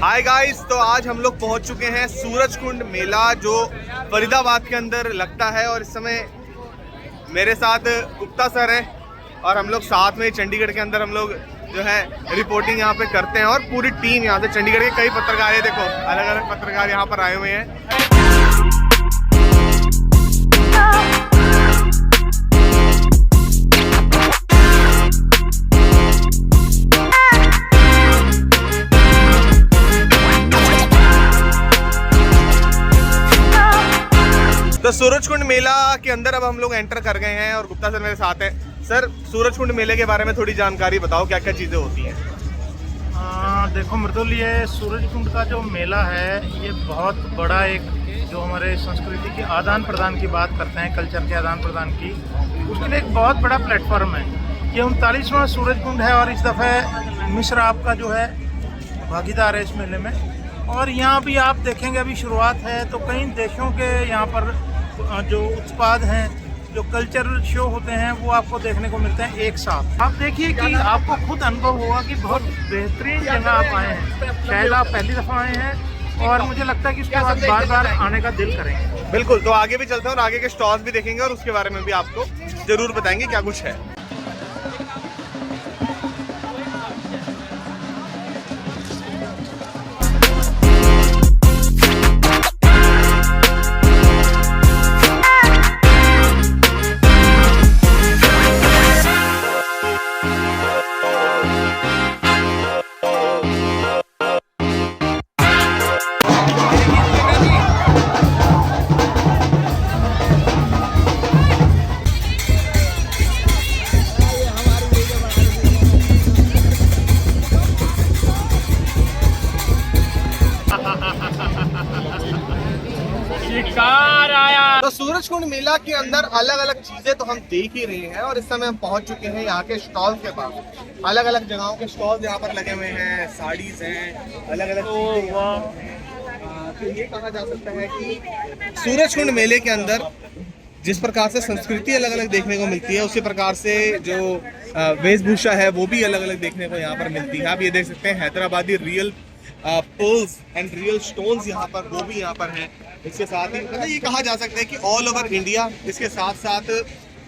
Hi guys, तो आज हम लोग पहुंच चुके हैं सूरजकुंड मेला जो फरीदाबाद के अंदर लगता है। और इस समय मेरे साथ गुप्ता सर है और हम लोग साथ में चंडीगढ़ के अंदर हम लोग जो है रिपोर्टिंग यहाँ पे करते हैं। और पूरी टीम यहाँ से चंडीगढ़ के कई पत्रकार है, देखो अलग अलग पत्रकार यहाँ पर आए हुए हैं। तो सूरजकुंड मेला के अंदर अब हम लोग एंटर कर गए हैं और गुप्ता सर मेरे साथ हैं। सर, सूरजकुंड मेले के बारे में थोड़ी जानकारी बताओ, क्या क्या चीज़ें होती हैं? देखो मृदुल, ये सूरजकुंड का जो मेला है ये बहुत बड़ा एक जो हमारे संस्कृति के आदान प्रदान की बात करते हैं, कल्चर के आदान प्रदान की, उसके लिए एक बहुत बड़ा प्लेटफॉर्म है। ये 39वां सूरजकुंड है और इस दफ़े मिस्र आपका जो है भागीदार है इस मेले में। और यहाँ भी आप देखेंगे अभी शुरुआत है तो कई देशों के यहाँ पर जो उत्पाद हैं, जो कल्चरल शो होते हैं वो आपको देखने को मिलते हैं एक साथ। आप देखिए कि आपको खुद अनुभव होगा कि बहुत बेहतरीन जगह आप आए हैं। शायद आप पहली दफ़ा आए हैं और मुझे लगता है कि उसके बाद बार बार आने का दिल करेंगे। बिल्कुल, तो आगे भी चलते हैं और आगे के स्टॉल्स भी देखेंगे और उसके बारे में भी आपको जरूर बताएंगे क्या कुछ है। तो सूरजकुंड मेला के अंदर अलग अलग चीजें तो हम देख ही रहे हैं और इस समय हम पहुंच चुके हैं यहाँ के स्टॉल के पास। अलग अलग जगहों के स्टॉल यहाँ पर लगे हुए हैं, साड़ीज हैं, अलग अलग तो ये कहा जा सकता है कि सूरजकुंड मेले के अंदर जिस प्रकार से संस्कृति अलग अलग देखने को मिलती है, उसी प्रकार से जो वेशभूषा है वो भी अलग अलग देखने को यहाँ पर मिलती है। आप ये देख सकते हैं Hyderabadi real pearls and real stones यहाँ पर, वो भी यहाँ पर हैं। इसके साथ ही मतलब ये कहा जा सकता है कि ऑल ओवर इंडिया, इसके साथ साथ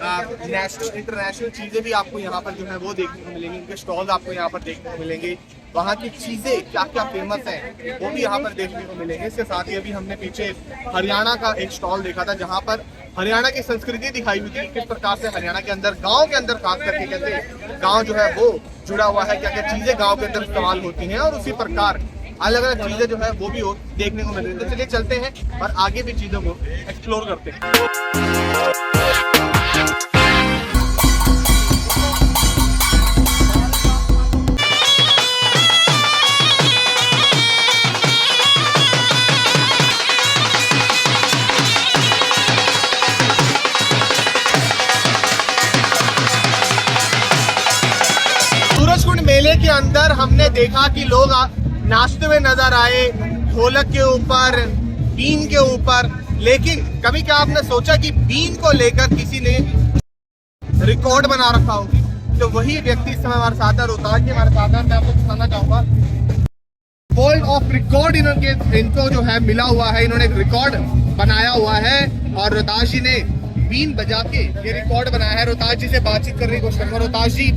नेशनल इंटरनेशनल चीज़ें भी आपको यहाँ पर जो है वो देखने को मिलेंगी। उनके स्टॉल्स आपको यहाँ पर देखने को मिलेंगे। वहाँ की चीज़ें क्या क्या फेमस हैं वो भी यहाँ पर देखने को मिलेंगे। इसके साथ ही अभी हमने पीछे हरियाणा का एक स्टॉल देखा था जहाँ पर हरियाणा की संस्कृति दिखाई हुई थी, किस प्रकार से हरियाणा के अंदर, गाँव के अंदर खास करके कैसे गाँव जो है वो जुड़ा हुआ है, क्या क्या चीज़ें गाँव के अंदर इस्तेमाल होती हैं और उसी प्रकार अलग अलग चीजें जो है वो भी देखने को मिल रही है। तो चलिए चलते हैं और आगे भी चीजों को एक्सप्लोर करते हैं। सूरजकुंड मेले के अंदर हमने देखा कि लोग नाचते हुए नजर आए, ढोलक के ऊपर, बीन के ऊपर। लेकिन कभी क्या आपने सोचा कि बीन को लेकर किसी ने रिकॉर्ड बना रखा हो? तो वही व्यक्ति इस समय हमारे साथ है, रोहतास जी हमारे साथ है। मैं आपको बताना चाहूंगा वर्ल्ड ऑफ रिकॉर्ड इनको जो है मिला हुआ है, इन्होंने एक रिकॉर्ड बनाया हुआ है और रोहतास जी ने बीन बजा के ये रिकॉर्ड बनाया है। रोहतास जी से बातचीत करने की कोशिश करूंगा। रोहतास जी,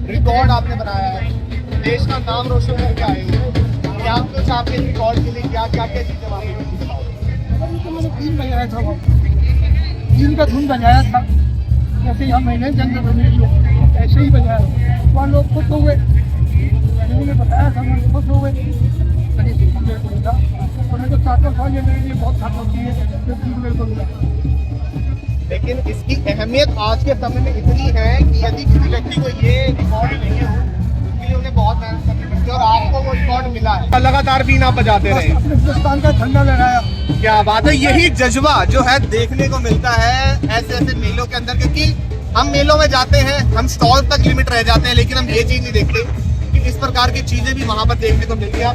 रिकॉर्ड आपने बनाया है, देश का नाम रोशन करके आए हो, क्या कुछ आपके रिकॉर्ड के लिए क्या क्या क्या चीजें वहाँ पे? मैंने बीन बजाया था, वो बीन का धुन बजाया था जैसे ही मैंने जंग ऐसे ही बजाया। वहाँ लोग खुश हो गए, उन्होंने बताया था, मैं खुश हो गए। मेरे को ताकत था, ये मेरे लिए बहुत ताकत होती है, तो बीन मेरे को मिला। लेकिन इसकी अहमियत आज के समय में इतनी है कि यदि किसी व्यक्ति को ये रिकॉर्ड नहीं हो, उन्हें बहुत मेहनत करनी पड़ती है और आपको वो रिकॉर्ड मिला है। लगातार बीन आप बजाते रहे, अपने हिंदुस्तान का झंडा लहराया। क्या बात है। यही जज्बा जो है देखने को मिलता है ऐसे ऐसे मेलों के अंदर, क्योंकि हम मेलों में जाते हैं, हम स्टॉल तक लिमिट रह जाते हैं, लेकिन हम ये चीज नहीं देखते कि इस प्रकार की चीजें भी वहाँ पर देखने को मिलती है।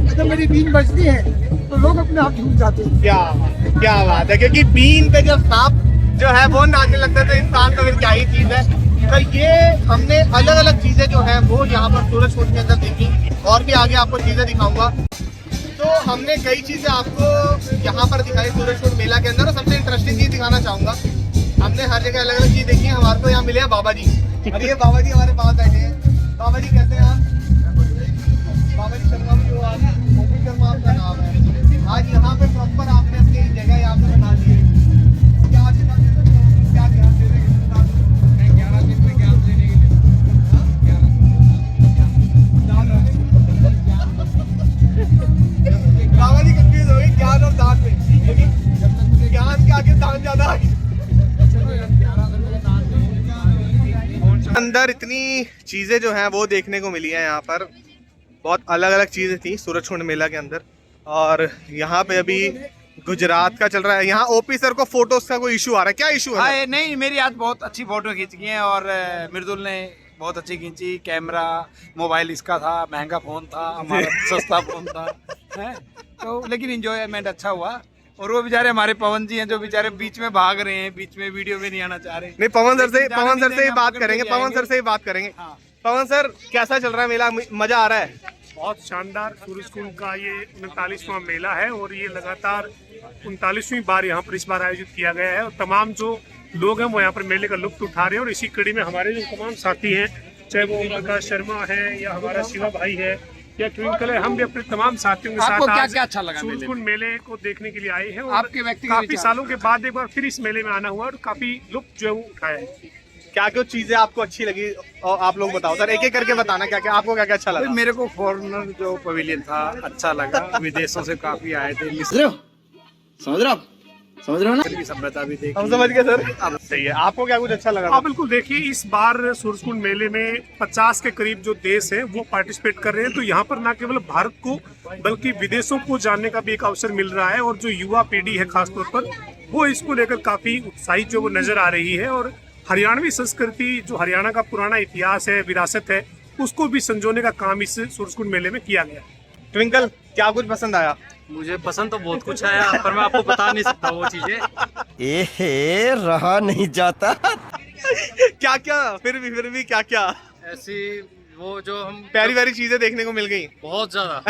जब मेरी बीन बजती है तो लोग अपने आप झूम जाते हैं। क्या बात है, क्योंकि बीन पे जब सांप जो है वो नाचने लगता है तो इंसान तो फिर क्या ही चीज है। तो ये हमने अलग अलग चीजें जो है वो यहाँ पर सूरज कुंड के अंदर देखी, और भी आगे आपको चीजें दिखाऊंगा। तो हमने कई चीजें आपको यहाँ पर दिखाई सूरज कुंड मेला के अंदर, और सबसे इंटरेस्टिंग चीज दिखाना चाहूंगा, हमने हर जगह अलग अलग चीज देखी है। हमारे को यहाँ मिले हैं बाबा जी, और ये बाबा जी हमारे पास बैठे हैं। बाबा जी कैसे हैं आप? बाबा जी शर्मा जो आज मोदी शर्मा आपका नाम है, आज यहाँ पे प्रॉपर आपने अपनी जगह यहाँ पे बना दी है। क्या आज क्या ज्ञान दे रहे हैं? 11 दिन में ज्ञान देने के लिए बाबा जी कंफ्यूज हो गए ज्ञान और दान में, ज्ञान के आगे दान ज्यादा है। अंदर इतनी चीजें जो हैं वो देखने को मिली हैं, यहाँ पर बहुत अलग अलग चीजें थी सूरज कुंड मेला के अंदर। और यहाँ पे अभी गुजरात का चल रहा है। यहाँ ओपी सर को फोटोज का कोई इशू आ रहा है, क्या इशू है? हाँ, नहीं, मेरी आज बहुत अच्छी फोटो खींच गई है, और मृदुल ने बहुत अच्छी खींची। कैमरा मोबाइल इसका था, महंगा फोन था, हमारा सस्ता फोन था, है तो लेकिन इंजॉयमेंट अच्छा हुआ। और वो बेचारे हमारे पवन जी हैं जो बेचारे बीच में भाग रहे हैं, बीच में वीडियो में नहीं आना चाह रहे। नहीं, पवन सर से ही बात करेंगे, पवन सर से ही बात करेंगे। हाँ। पवन सर, कैसा चल रहा है मेला? मजा आ रहा है? बहुत शानदार। सूरज कुंड का ये 39वां मेला है, और ये लगातार 39वीं बार यहाँ पर इस बार आयोजित किया गया है। और तमाम जो लोग हैं वो यहाँ पर मेले का लुत्फ उठा रहे हैं। और इसी कड़ी में हमारे जो तमाम साथी हैं, चाहे वो ओम प्रकाश शर्मा है या हमारा शिवा भाई है या ट्विंकल है, हम भी अपने तमाम साथियों के साथ क्या क्या अच्छा लगा सूरज कुंड मेले को देखने के लिए आए हैं। और आपके व्यक्तिगत काफी विचार? सालों के बाद एक बार फिर इस मेले में आना हुआ और काफी लुत्फ जो है वो उठाया है। क्या क्या चीजें आपको अच्छी लगी, और आप लोग बताओ सर, एक एक करके बताना क्या क्या आपको क्या क्या अच्छा लगा। मेरे को फॉरेनर जो पवेलियन था अच्छा लगा, विदेशों से काफी आए थे, समझ रहे हो ना, सभ्यता भी देखी। हम समझ गए सर। सही है, आपको क्या कुछ अच्छा लगा? हाँ बिल्कुल, देखिए इस बार सूरज कुंड मेले में 50 के करीब जो देश हैं वो पार्टिसिपेट कर रहे हैं। तो यहाँ पर न केवल भारत को बल्कि विदेशों को जानने का भी एक अवसर मिल रहा है। और जो युवा पीढ़ी है खासतौर पर, वो इसको लेकर काफी उत्साहित जो वो नजर आ रही है। और हरियाणवी संस्कृति, जो हरियाणा का पुराना इतिहास है, विरासत है, उसको भी संजोने का काम इस सूरज कुंड मेले में किया गया। ट्विंकल, क्या कुछ पसंद आया? मुझे पसंद तो बहुत कुछ आया, पर मैं आपको बता नहीं सकता वो चीजें। एहे, रहा नहीं जाता। क्या क्या फिर भी क्या क्या ऐसी वो जो हम प्यारी प्यारी चीजें देखने को मिल गई? बहुत ज्यादा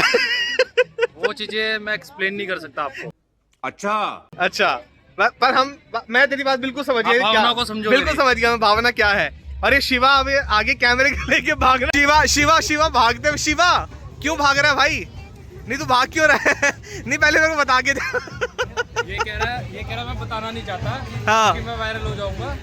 वो चीजें मैं एक्सप्लेन नहीं कर सकता आपको। अच्छा, पर मैं तेरी बात बिल्कुल समझ गया। भावना को समझोगे बिल्कुल समझ गया मैं भावना क्या है। अरे शिवा अभी आगे कैमरे को लेके भाग रहा है। शिवा भागते, शिवा क्यों भाग रहा है भाई? नहीं तू भाग क्यों रहा है? नहीं पहले मेरे को बता के दे। ये कह रहा मैं बताना नहीं चाहता। हाँ, कि मैं वायरल हो जाऊंगा।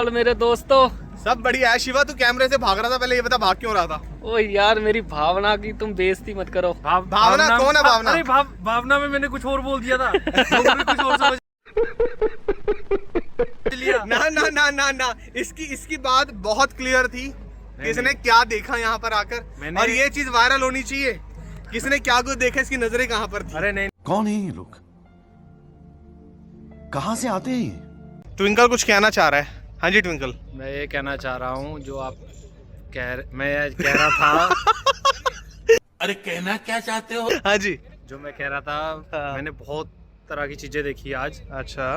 मेरे दोस्तों, सब बढ़िया है। शिवा तू कैमरे से भाग रहा था, पहले ये बता भाग क्यों रहा था? ओ यार, मेरी भावना की तुम बेइज्जती मत करो। भावना कौन है? भावना? अरे भावना में मैंने कुछ और बोल दिया था। लोग भी कुछ और समझ लिया। ना इसकी बात बहुत क्लियर थी। किसने क्या देखा यहाँ पर आकर, और ये चीज वायरल होनी चाहिए। किसने क्या कुछ देखा, इसकी नजरें कहाँ पर थी? अरे नहीं, कौन है ये लोग? कहाँ से आते हैं? ट्विंकल कुछ कहना चाह रहा है। हाँ जी ट्विंकल। मैं ये कहना चाह रहा हूँ जो आप मैं कह रहा था। अरे कहना क्या चाहते हो? हाँ जी, जो मैं कह रहा था, मैंने बहुत तरह की चीजें देखी आज। अच्छा,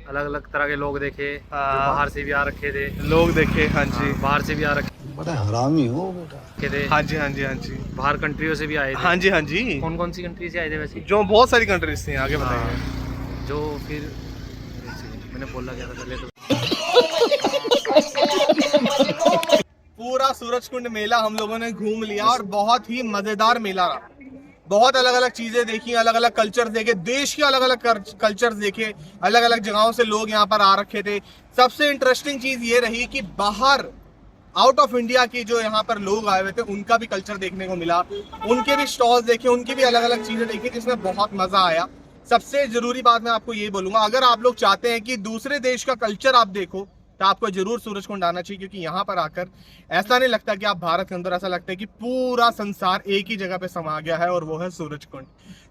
अलग अलग तरह के लोग देखे, जो हाँ। बाहर से भी आ रखे थे। लोग देखे, हाँ जी, बाहर से भी आ रखे बड़ा हरामी हो बेटा। थे। हाँ जी, हाँ जी, हाँ जी, बाहर कंट्रियों से भी आए थे। हाँ जी, हाँ जी। कौन कौन सी कंट्री से आए थे वैसे? जो बहुत सारी कंट्रीज थी, आगे बताइए। हाँ, जो फिर मैंने बोला क्या था पहले तो। पूरा सूरज कुंड मेला हम लोगों ने घूम लिया, और बहुत ही मजेदार मेला रहा। बहुत अलग अलग चीजें देखी, अलग अलग कल्चर देखे, देश के अलग अलग कल्चर देखे, अलग अलग जगहों से लोग यहाँ पर आ रखे थे। सबसे इंटरेस्टिंग चीज ये रही कि बाहर आउट ऑफ इंडिया की जो यहाँ पर लोग आए हुए थे, उनका भी कल्चर देखने को मिला, उनके भी स्टॉल्स देखे, उनकी भी अलग अलग चीजें देखी, जिसमें बहुत मजा आया। सबसे जरूरी बात मैं आपको ये बोलूंगा, अगर आप लोग चाहते हैं कि दूसरे देश का कल्चर आप देखो तो आपको जरूर सूरजकुंड आना चाहिए, क्योंकि यहाँ पर आकर ऐसा नहीं लगता कि आप भारत के अंदर, ऐसा लगता है कि पूरा संसार एक ही जगह पे समा गया है और वो है सूरजकुंड।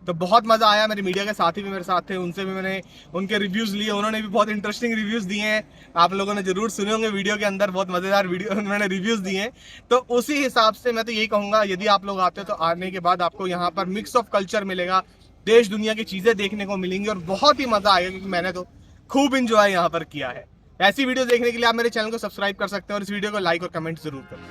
तो बहुत मजा आया, मेरे मीडिया के साथी भी मेरे साथ थे, उनसे भी मैंने उनके रिव्यूज लिए, उन्होंने भी बहुत इंटरेस्टिंग रिव्यूज दिए हैं, आप लोगों ने जरूर सुने होंगे वीडियो के अंदर, बहुत मजेदार वीडियो मैंने रिव्यूज दिए हैं। तो उसी हिसाब से मैं तो यही कहूंगा, यदि आप लोग आते हो तो आने के बाद आपको यहाँ पर मिक्स ऑफ कल्चर मिलेगा, देश दुनिया की चीजें देखने को मिलेंगी और बहुत ही मजा आएगा, क्योंकि मैंने तो खूब इंजॉय यहाँ पर किया है। ऐसी वीडियो देखने के लिए आप मेरे चैनल को सब्सक्राइब कर सकते हैं और इस वीडियो को लाइक और कमेंट जरूर करें।